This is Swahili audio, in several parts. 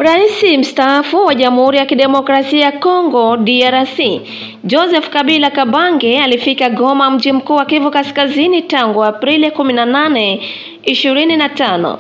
Rais mstaafu wa Jamhuri ya Kidemokrasia ya Kongo DRC Joseph Kabila Kabange alifika Goma, mji mkuu wa Kivu Kaskazini tangu Aprili 18, 2025.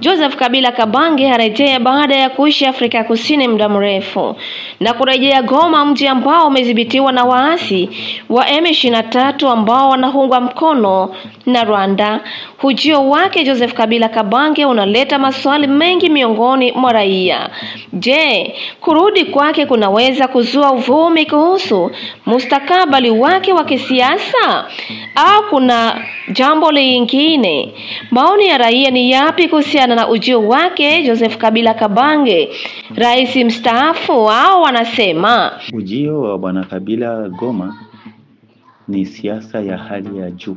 Joseph Kabila Kabange harejea baada ya kuishi Afrika Kusini muda mrefu na kurejea Goma, mji ambao umedhibitiwa na waasi wa M23 ambao wanaungwa mkono na Rwanda. Ujio wake Joseph Kabila Kabange unaleta maswali mengi miongoni mwa raia. Je, kurudi kwake kunaweza kuzua uvumi kuhusu mustakabali wake wa kisiasa au kuna jambo lingine? Maoni ya raia ni yapi kuhusiana na ujio wake Joseph Kabila Kabange, rais mstaafu? Au wanasema ujio wa bwana Kabila Goma ni siasa ya hali ya juu,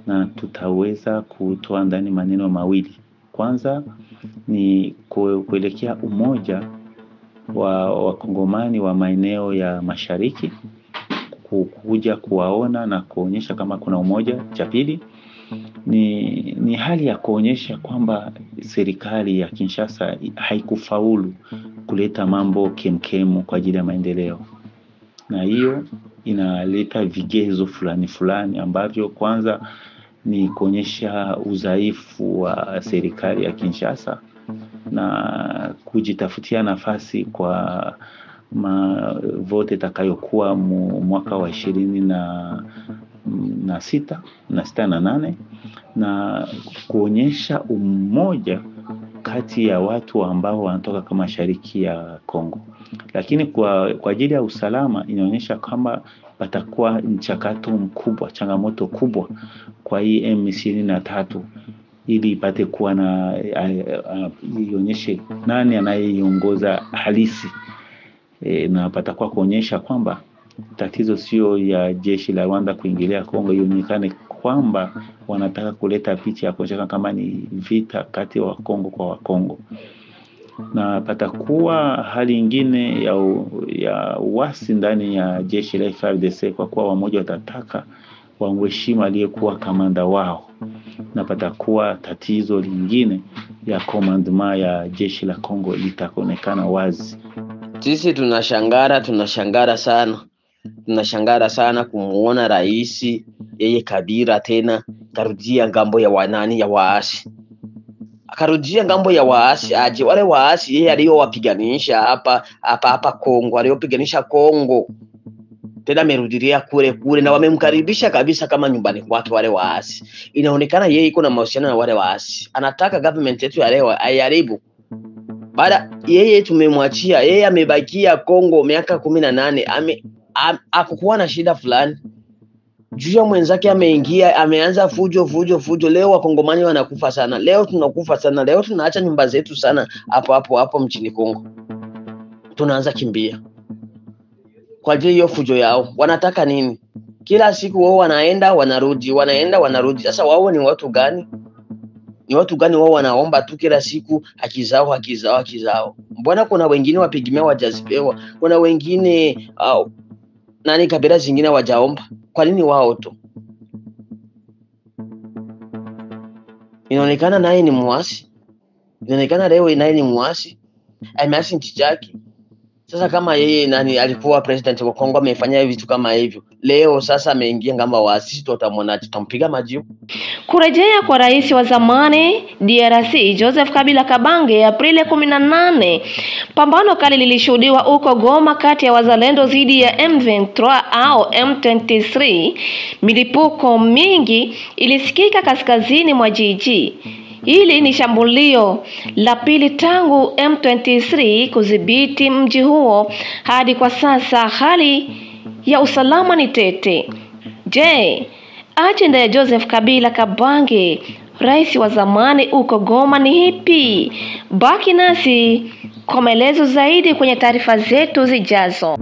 na tutaweza kutoa ndani maneno mawili. Kwanza ni kuelekea umoja wa wakongomani wa maeneo ya mashariki, kuja kuwaona na kuonyesha kama kuna umoja. Cha pili ni hali ya kuonyesha kwamba serikali ya Kinshasa haikufaulu kuleta mambo kemkemu kwa ajili ya maendeleo, na hiyo inaleta vigezo fulani ambavyo kwanza ni kuonyesha udhaifu wa serikali ya Kinshasa na kujitafutia nafasi kwa vote itakayokuwa mwaka wa 26 na 8 na kuonyesha umoja kati ya watu ambao wanatoka kama mashariki ya Kongo. Lakini kwa ajili ya usalama inaonyesha kwamba patakuwa mchakato mkubwa, changamoto kubwa kwa hii M23 ili ipate kuwa na ionyeshe nani anayeiongoza halisi. Na patakuwa kuonyesha kwamba tatizo sio ya jeshi la Rwanda kuingilia Kongo, ionekane kwamba wanataka kuleta picha ya kuonyesha kama ni vita kati ya Wakongo kwa Wakongo. Na patakuwa hali nyingine ya uasi ndani ya jeshi la FARDC, kwa kuwa wamoja watataka wamheshimu aliyekuwa kamanda wao, na patakuwa tatizo lingine ya commandement ya jeshi la Kongo litaonekana wazi. Sisi tunashangara sana kumuona rais yeye Kabila tena karudia ngambo ya wanani ya waasi. Akarudia ngambo ya waasi, aje wale waasi yeye aliyowapiganisha hapa Kongo, aliyopiganisha Kongo. Tena amerudilia kule na wamemkaribisha kabisa kama nyumbani kwake wale waasi. Inaonekana yeye iko na mahusiano na wale waasi. Anataka government yetu ya leo ayaribu. Baada yeye tumemwachia, yeye amebakia Kongo miaka 18, hakukuwa na shida fulani. Juu ya mwenzake ameingia, ameanza fujo. Leo wakongomani wanakufa sana. Leo tunakufa sana. Leo tunaacha nyumba zetu sana hapo mchini Kongo. Tunaanza kimbia. Kwa ajili hiyo fujo yao. Wanataka nini? Kila siku wao wanaenda wanarudi. Sasa wao ni watu gani? Ni watu gani wao wanaomba tu kila siku haki zao? Mbona kuna wengine wapigimea wajazipewa? Kuna wengine kabila zingine wajaomba? Kwa nini wao tu? Inaonekana naye ni muasi. Inaonekana leo naye ni muasi. Ameasi nchi yake. Sasa kama yeye alikuwa president wa Kongo amefanya vitu kama hivyo, leo sasa ameingia ngamba waasi, tutamwona tutampiga majibu. Kurejea kwa rais wa zamani DRC Joseph Kabila Kabange Aprili 18, pambano kali lilishuhudiwa huko Goma kati ya wazalendo dhidi ya M23 au M23. Milipuko mingi ilisikika kaskazini mwa jiji. Hili ni shambulio la pili tangu M23 kudhibiti mji huo. Hadi kwa sasa hali ya usalama ni tete. Je, ajenda ya Joseph Kabila Kabange, rais wa zamani uko Goma, ni ipi? Baki nasi kwa maelezo zaidi kwenye taarifa zetu zijazo.